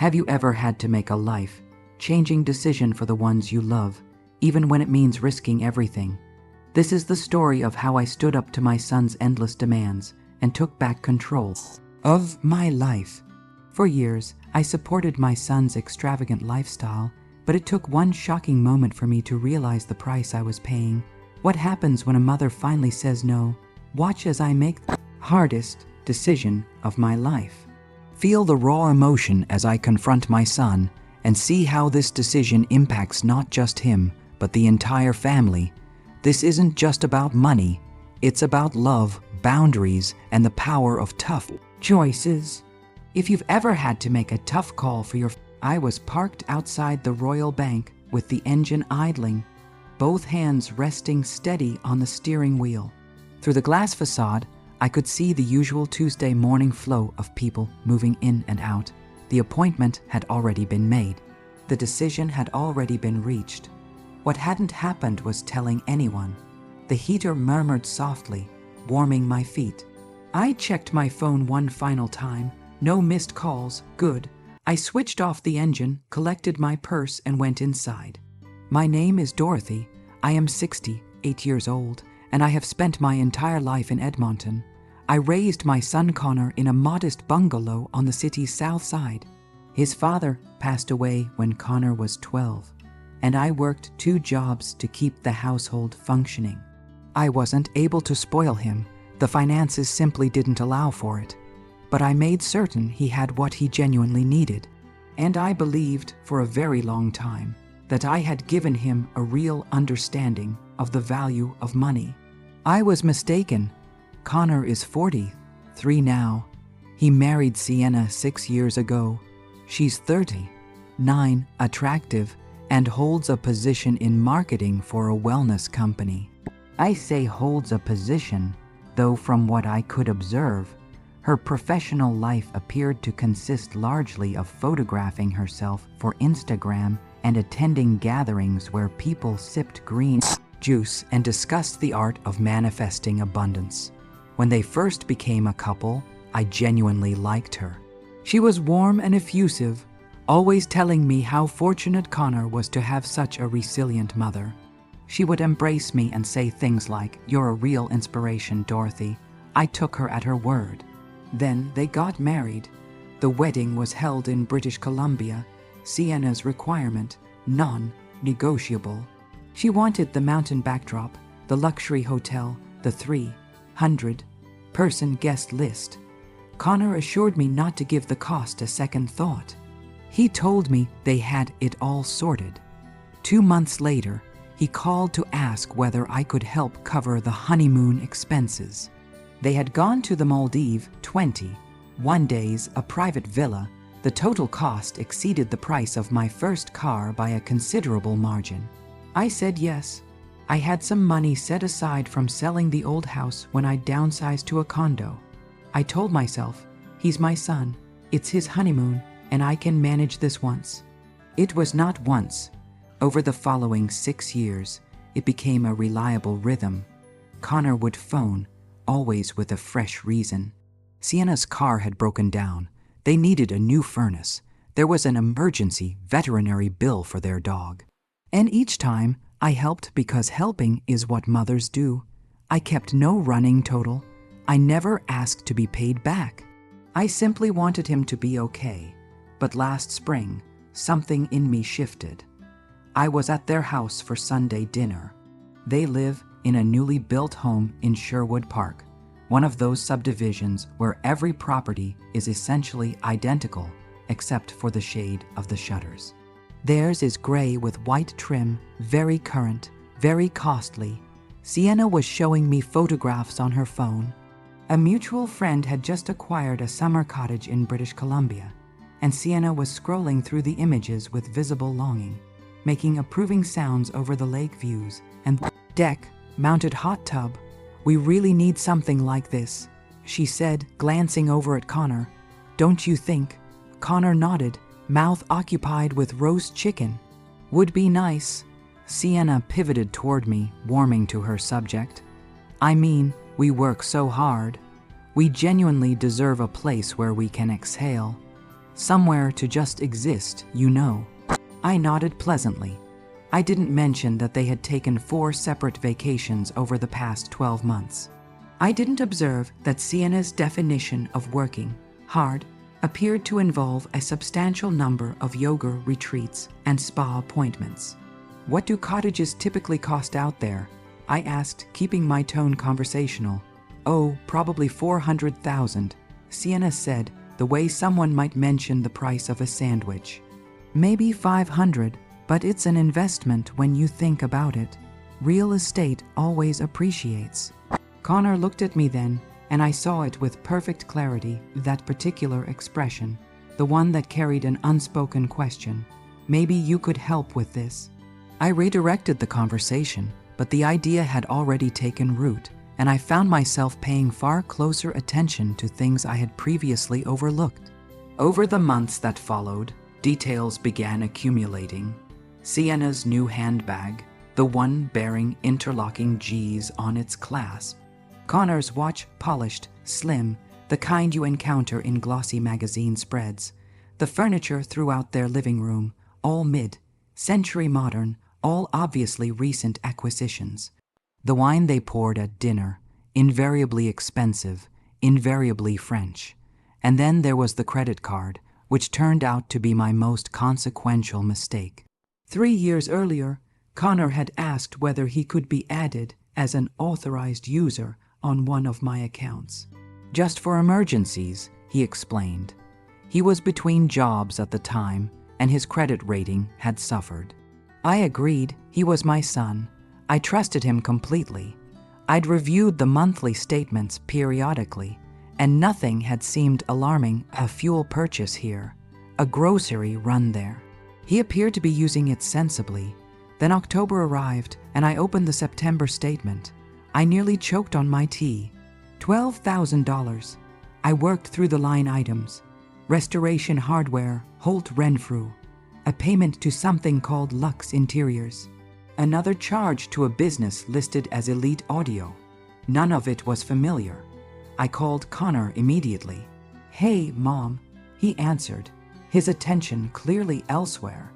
Have you ever had to make a life-changing decision for the ones you love, even when it means risking everything? This is the story of how I stood up to my son's endless demands and took back control of my life. For years, I supported my son's extravagant lifestyle, but it took one shocking moment for me to realize the price I was paying. What happens when a mother finally says no? Watch as I make the hardest decision of my life. Feel the raw emotion as I confront my son and see how this decision impacts not just him, but the entire family. This isn't just about money, it's about love, boundaries, and the power of tough choices. If you've ever had to make a tough call for your I was parked outside the Royal Bank with the engine idling, both hands resting steady on the steering wheel. Through the glass facade, I could see the usual Tuesday morning flow of people moving in and out. The appointment had already been made. The decision had already been reached. What hadn't happened was telling anyone. The heater murmured softly, warming my feet. I checked my phone one final time. No missed calls, good. I switched off the engine, collected my purse, and went inside. My name is Dorothy. I am 68 years old, and I have spent my entire life in Edmonton. I raised my son Connor in a modest bungalow on the city's south side. His father passed away when Connor was 12, and I worked 2 jobs to keep the household functioning. I wasn't able to spoil him. The finances simply didn't allow for it. But I made certain he had what he genuinely needed. And I believed for a very long time that I had given him a real understanding of the value of money. I was mistaken. Connor is 43 now. He married Sienna 6 years ago. She's 39, attractive, and holds a position in marketing for a wellness company. I say holds a position, though from what I could observe, her professional life appeared to consist largely of photographing herself for Instagram and attending gatherings where people sipped green juice and discussed the art of manifesting abundance. When they first became a couple, I genuinely liked her. She was warm and effusive, always telling me how fortunate Connor was to have such a resilient mother. She would embrace me and say things like, "You're a real inspiration, Dorothy." I took her at her word. Then they got married. The wedding was held in British Columbia, Sienna's requirement, non-negotiable. She wanted the mountain backdrop, the luxury hotel, the 300-person guest list. Connor assured me not to give the cost a second thought. He told me they had it all sorted. 2 months later, he called to ask whether I could help cover the honeymoon expenses. They had gone to the Maldives 21 days, a private villa. The total cost exceeded the price of my first car by a considerable margin. I said yes. I had some money set aside from selling the old house when I downsized to a condo. I told myself, he's my son, it's his honeymoon, and I can manage this once. It was not once. Over the following 6 years, it became a reliable rhythm. Connor would phone, always with a fresh reason. Sienna's car had broken down. They needed a new furnace. There was an emergency veterinary bill for their dog. And each time, I helped because helping is what mothers do. I kept no running total. I never asked to be paid back. I simply wanted him to be okay. But last spring, something in me shifted. I was at their house for Sunday dinner. They live in a newly built home in Sherwood Park, one of those subdivisions where every property is essentially identical except for the shade of the shutters. Theirs is gray with white trim, very current, very costly. Sienna was showing me photographs on her phone. A mutual friend had just acquired a summer cottage in British Columbia, and Sienna was scrolling through the images with visible longing, making approving sounds over the lake views and deck-mounted hot tub. "We really need something like this," she said, glancing over at Connor. "Don't you think?" Connor nodded, mouth occupied with roast chicken. "Would be nice." Sienna pivoted toward me, warming to her subject. "I mean, we work so hard. We genuinely deserve a place where we can exhale." Somewhere to just exist, you know. I nodded pleasantly. I didn't mention that they had taken 4 separate vacations over the past 12 months. I didn't observe that Sienna's definition of working hard appeared to involve a substantial number of yoga retreats and spa appointments. What do cottages typically cost out there? I asked, keeping my tone conversational. Oh, probably 400,000, Sienna said, the way someone might mention the price of a sandwich. Maybe 500, but it's an investment when you think about it. Real estate always appreciates. Connor looked at me then, and I saw it with perfect clarity, that particular expression, the one that carried an unspoken question. Maybe you could help with this. I redirected the conversation, but the idea had already taken root, and I found myself paying far closer attention to things I had previously overlooked. Over the months that followed, details began accumulating. Sienna's new handbag, the one bearing interlocking G's on its clasp. Connor's watch, polished, slim, the kind you encounter in glossy magazine spreads. The furniture throughout their living room, all mid-century modern, all obviously recent acquisitions. The wine they poured at dinner, invariably expensive, invariably French. And then there was the credit card, which turned out to be my most consequential mistake. 3 years earlier, Connor had asked whether he could be added as an authorized user on one of my accounts. Just for emergencies, he explained. He was between jobs at the time, and his credit rating had suffered. I agreed. He was my son. I trusted him completely. I'd reviewed the monthly statements periodically, and nothing had seemed alarming. A fuel purchase here, a grocery run there. He appeared to be using it sensibly. Then October arrived, and I opened the September statement. I nearly choked on my tea. $12,000. I worked through the line items. Restoration hardware, Holt Renfrew. A payment to something called Lux Interiors. Another charge to a business listed as Elite Audio. None of it was familiar. I called Connor immediately. "Hey, Mom," he answered, his attention clearly elsewhere.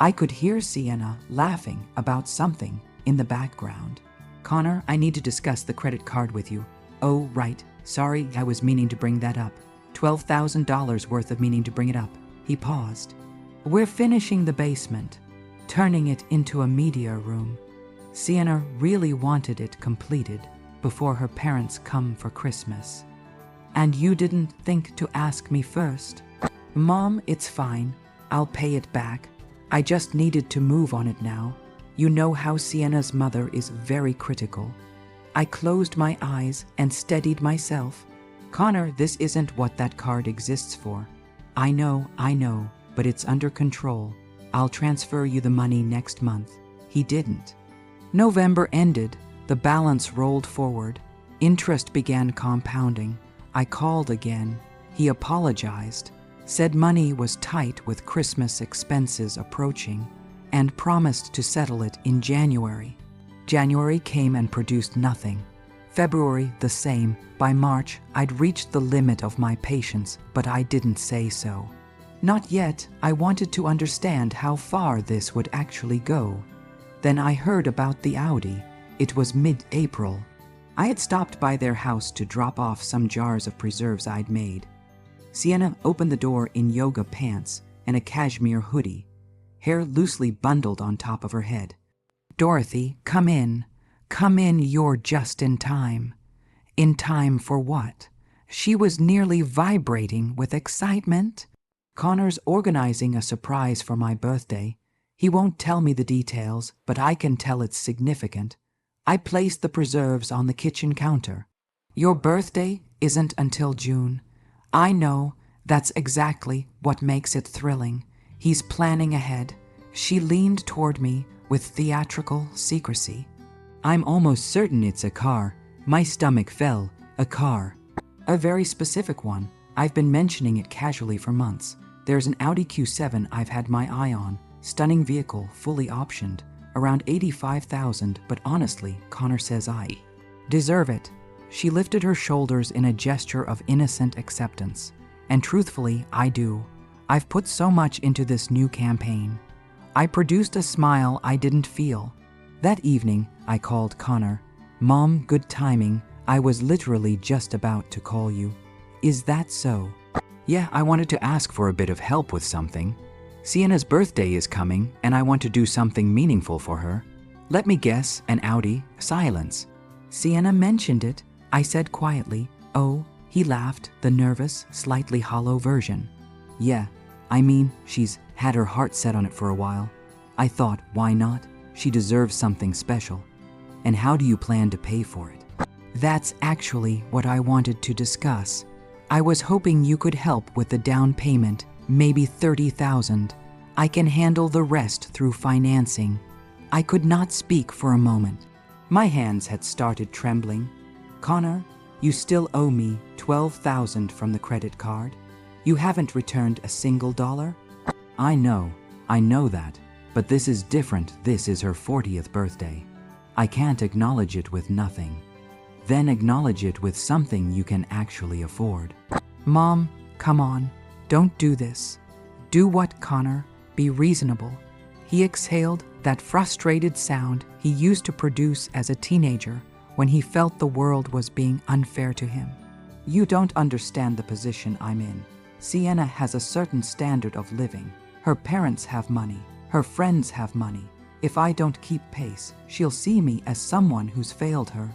I could hear Sienna laughing about something in the background. "Connor, I need to discuss the credit card with you." "Oh, right. Sorry, I was meaning to bring that up. $12,000 worth of meaning to bring it up." He paused. "We're finishing the basement, turning it into a media room. Sienna really wanted it completed before her parents come for Christmas. And you didn't think to ask me first?" "Mom, it's fine. I'll pay it back. I just needed to move on it now. You know how Sienna's mother is very critical." I closed my eyes and steadied myself. "Connor, this isn't what that card exists for. I know, but it's under control. I'll transfer you the money next month." He didn't. November ended. The balance rolled forward. Interest began compounding. I called again. He apologized, said money was tight with Christmas expenses approaching, and promised to settle it in January. January came and produced nothing. February, the same. By March, I'd reached the limit of my patience, but I didn't say so. Not yet. I wanted to understand how far this would actually go. Then I heard about the Audi. It was mid-April. I had stopped by their house to drop off some jars of preserves I'd made. Sienna opened the door in yoga pants and a cashmere hoodie, hair loosely bundled on top of her head. "Dorothy, come in. Come in, you're just in time." In time for what? She was nearly vibrating with excitement. "Connor's organizing a surprise for my birthday. He won't tell me the details, but I can tell it's significant. I placed the preserves on the kitchen counter. Your birthday isn't until June. I know, that's exactly what makes it thrilling. He's planning ahead." She leaned toward me with theatrical secrecy. "I'm almost certain it's a car." My stomach fell. "A car." "A very specific one. I've been mentioning it casually for months. There's an Audi Q7 I've had my eye on. Stunning vehicle, fully optioned. Around $85,000, but honestly, Connor says I deserve it." She lifted her shoulders in a gesture of innocent acceptance. "And truthfully, I do. I've put so much into this new campaign. I produced a smile I didn't feel. That evening, I called Connor. Mom, good timing. I was literally just about to call you. Is that so? Yeah, I wanted to ask for a bit of help with something. Sienna's birthday is coming, and I want to do something meaningful for her. Let me guess, an Audi. Silence. Sienna mentioned it, I said quietly. Oh, he laughed, the nervous, slightly hollow version. Yeah, I mean, she's had her heart set on it for a while. I thought, why not? She deserves something special. And how do you plan to pay for it? That's actually what I wanted to discuss. I was hoping you could help with the down payment, maybe $30,000. I can handle the rest through financing. I could not speak for a moment. My hands had started trembling. Connor, you still owe me $12,000 from the credit card. You haven't returned a single dollar? I know that. But this is different. This is her 40th birthday. I can't acknowledge it with nothing. Then acknowledge it with something you can actually afford. Mom, come on. Don't do this. Do what, Connor? Be reasonable. He exhaled that frustrated sound he used to produce as a teenager when he felt the world was being unfair to him. You don't understand the position I'm in. Sienna has a certain standard of living. Her parents have money. Her friends have money. If I don't keep pace, she'll see me as someone who's failed her.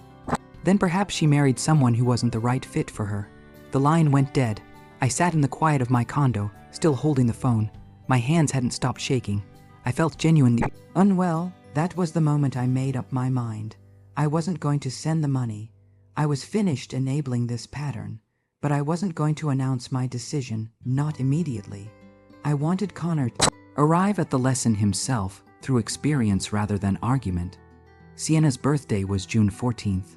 Then perhaps she married someone who wasn't the right fit for her. The line went dead. I sat in the quiet of my condo, still holding the phone. My hands hadn't stopped shaking. I felt genuinely unwell. That was the moment I made up my mind. I wasn't going to send the money. I was finished enabling this pattern, but I wasn't going to announce my decision, not immediately. I wanted Connor to arrive at the lesson himself through experience rather than argument. Sienna's birthday was June 14th.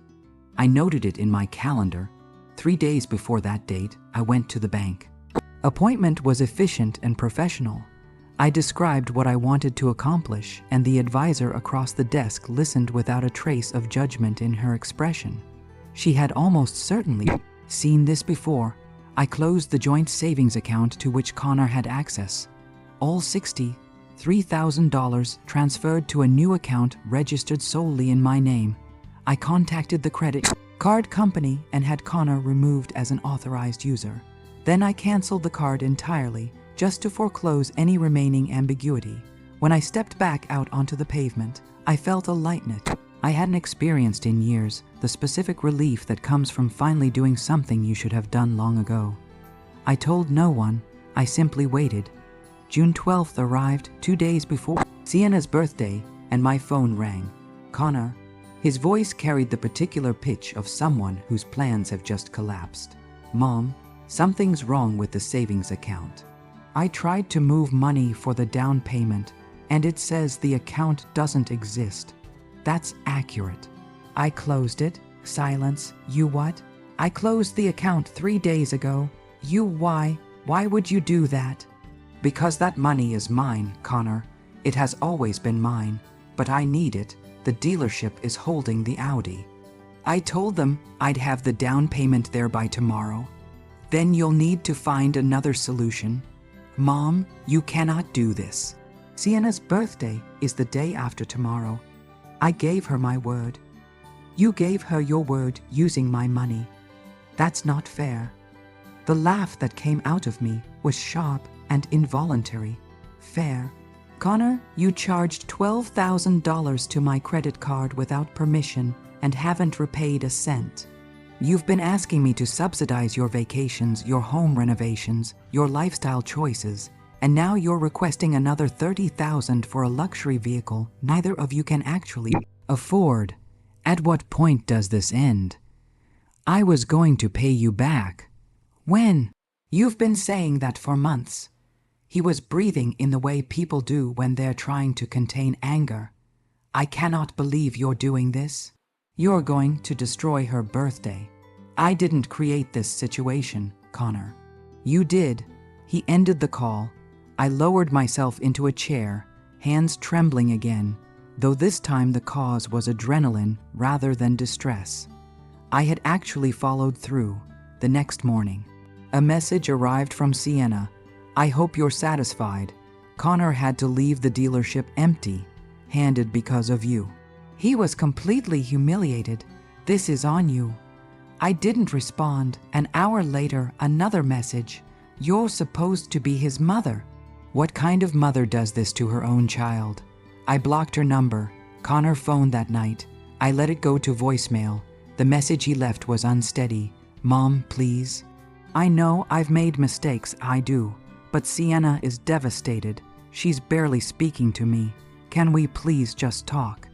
I noted it in my calendar. 3 days before that date, I went to the bank. Appointment was efficient and professional. I described what I wanted to accomplish, and the advisor across the desk listened without a trace of judgment in her expression. She had almost certainly seen this before. I closed the joint savings account to which Connor had access. All $63,000 transferred to a new account registered solely in my name. I contacted the credit card company and had Connor removed as an authorized user. Then I canceled the card entirely, just to foreclose any remaining ambiguity. When I stepped back out onto the pavement, I felt a lightness I hadn't experienced in years, the specific relief that comes from finally doing something you should have done long ago. I told no one. I simply waited. June 12th arrived 2 days before Sienna's birthday, and my phone rang. Connor. His voice carried the particular pitch of someone whose plans have just collapsed. Mom, something's wrong with the savings account. I tried to move money for the down payment, and it says the account doesn't exist. That's accurate. I closed it. Silence. You what? I closed the account 3 days ago. You why? Why would you do that? Because that money is mine, Connor. It has always been mine, but I need it. The dealership is holding the Audi. I told them I'd have the down payment there by tomorrow. Then you'll need to find another solution. Mom, you cannot do this. Sienna's birthday is the day after tomorrow. I gave her my word. You gave her your word using my money. That's not fair. The laugh that came out of me was sharp and involuntary. Fair. Connor, you charged $12,000 to my credit card without permission and haven't repaid a cent. You've been asking me to subsidize your vacations, your home renovations, your lifestyle choices, and now you're requesting another $30,000 for a luxury vehicle neither of you can actually afford. At what point does this end? I was going to pay you back. When? You've been saying that for months. He was breathing in the way people do when they're trying to contain anger. I cannot believe you're doing this. You're going to destroy her birthday. I didn't create this situation, Connor. You did. He ended the call. I lowered myself into a chair, hands trembling again, though this time the cause was adrenaline rather than distress. I had actually followed through. The next morning, a message arrived from Sienna. I hope you're satisfied. Connor had to leave the dealership empty-handed because of you. He was completely humiliated. This is on you. I didn't respond. An hour later, another message. You're supposed to be his mother. What kind of mother does this to her own child? I blocked her number. Connor phoned that night. I let it go to voicemail. The message he left was unsteady. Mom, please. I know I've made mistakes, I do. But Sienna is devastated. She's barely speaking to me. Can we please just talk?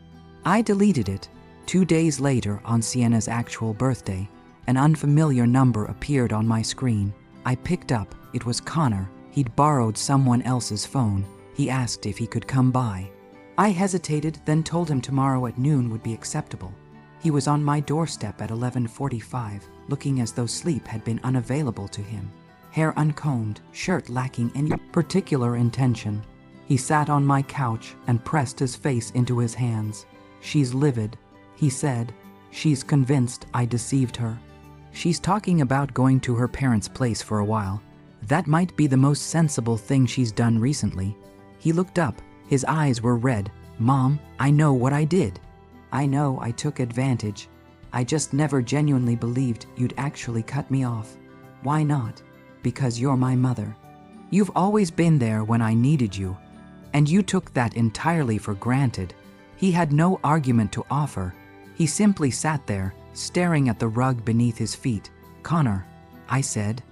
I deleted it. 2 days later, on Sienna's actual birthday, an unfamiliar number appeared on my screen. I picked up. It was Connor. He'd borrowed someone else's phone. He asked if he could come by. I hesitated, then told him tomorrow at noon would be acceptable. He was on my doorstep at 11:45, looking as though sleep had been unavailable to him. Hair uncombed, shirt lacking any particular intention. He sat on my couch and pressed his face into his hands. She's livid, he said. She's convinced I deceived her. She's talking about going to her parents' place for a while. That might be the most sensible thing she's done recently. He looked up. His eyes were red. Mom, I know what I did. I know I took advantage. I just never genuinely believed you'd actually cut me off. Why not? Because you're my mother. You've always been there when I needed you, and you took that entirely for granted. He had no argument to offer. He simply sat there, staring at the rug beneath his feet. Connor, I said,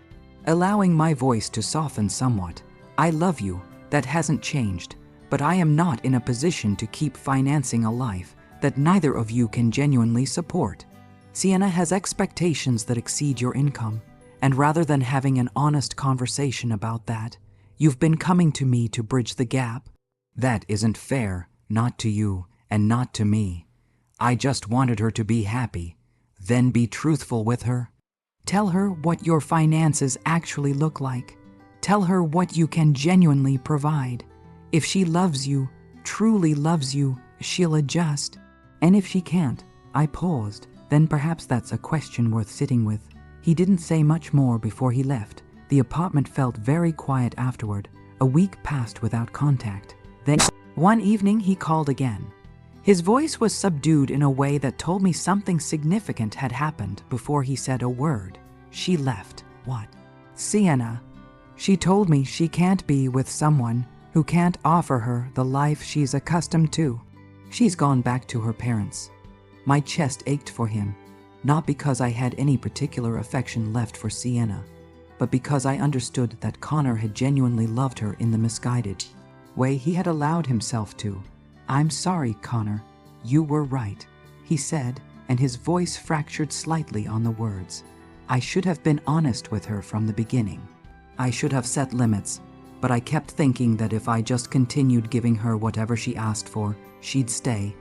allowing my voice to soften somewhat. I love you. That hasn't changed. But I am not in a position to keep financing a life that neither of you can genuinely support. Sienna has expectations that exceed your income, and rather than having an honest conversation about that, you've been coming to me to bridge the gap. That isn't fair, not to you and not to me. I just wanted her to be happy. Then be truthful with her. Tell her what your finances actually look like. Tell her what you can genuinely provide. If she loves you, truly loves you, she'll adjust. And if she can't, I paused. Then perhaps that's a question worth sitting with. He didn't say much more before he left. The apartment felt very quiet afterward. A week passed without contact. Then, one evening, he called again. His voice was subdued in a way that told me something significant had happened before he said a word. She left. What? Sienna. She told me she can't be with someone who can't offer her the life she's accustomed to. She's gone back to her parents. My chest ached for him, not because I had any particular affection left for Sienna, but because I understood that Connor had genuinely loved her in the misguided way he had allowed himself to. I'm sorry, Connor. You were right, he said, and his voice fractured slightly on the words. I should have been honest with her from the beginning. I should have set limits. But I kept thinking that if I just continued giving her whatever she asked for, she'd stay.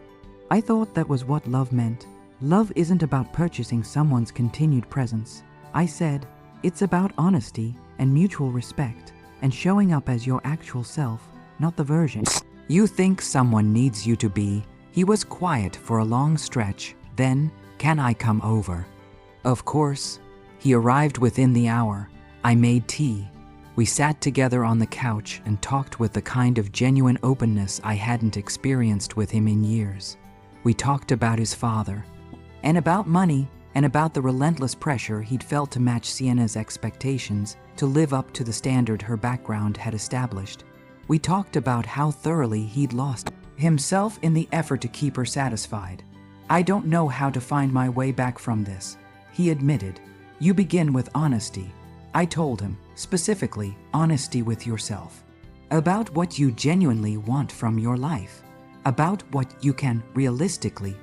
I thought that was what love meant. Love isn't about purchasing someone's continued presence. I said, it's about honesty and mutual respect and showing up as your actual self, not the version you think someone needs you to be. He was quiet for a long stretch. Then, can I come over? Of course. He arrived within the hour. I made tea. We sat together on the couch and talked with the kind of genuine openness I hadn't experienced with him in years. We talked about his father, and about money, and about the relentless pressure he'd felt to match Sienna's expectations, to live up to the standard her background had established. We talked about how thoroughly he'd lost himself in the effort to keep her satisfied. I don't know how to find my way back from this, he admitted. You begin with honesty. I told him, specifically, honesty with yourself. About what you genuinely want from your life. About what you can realistically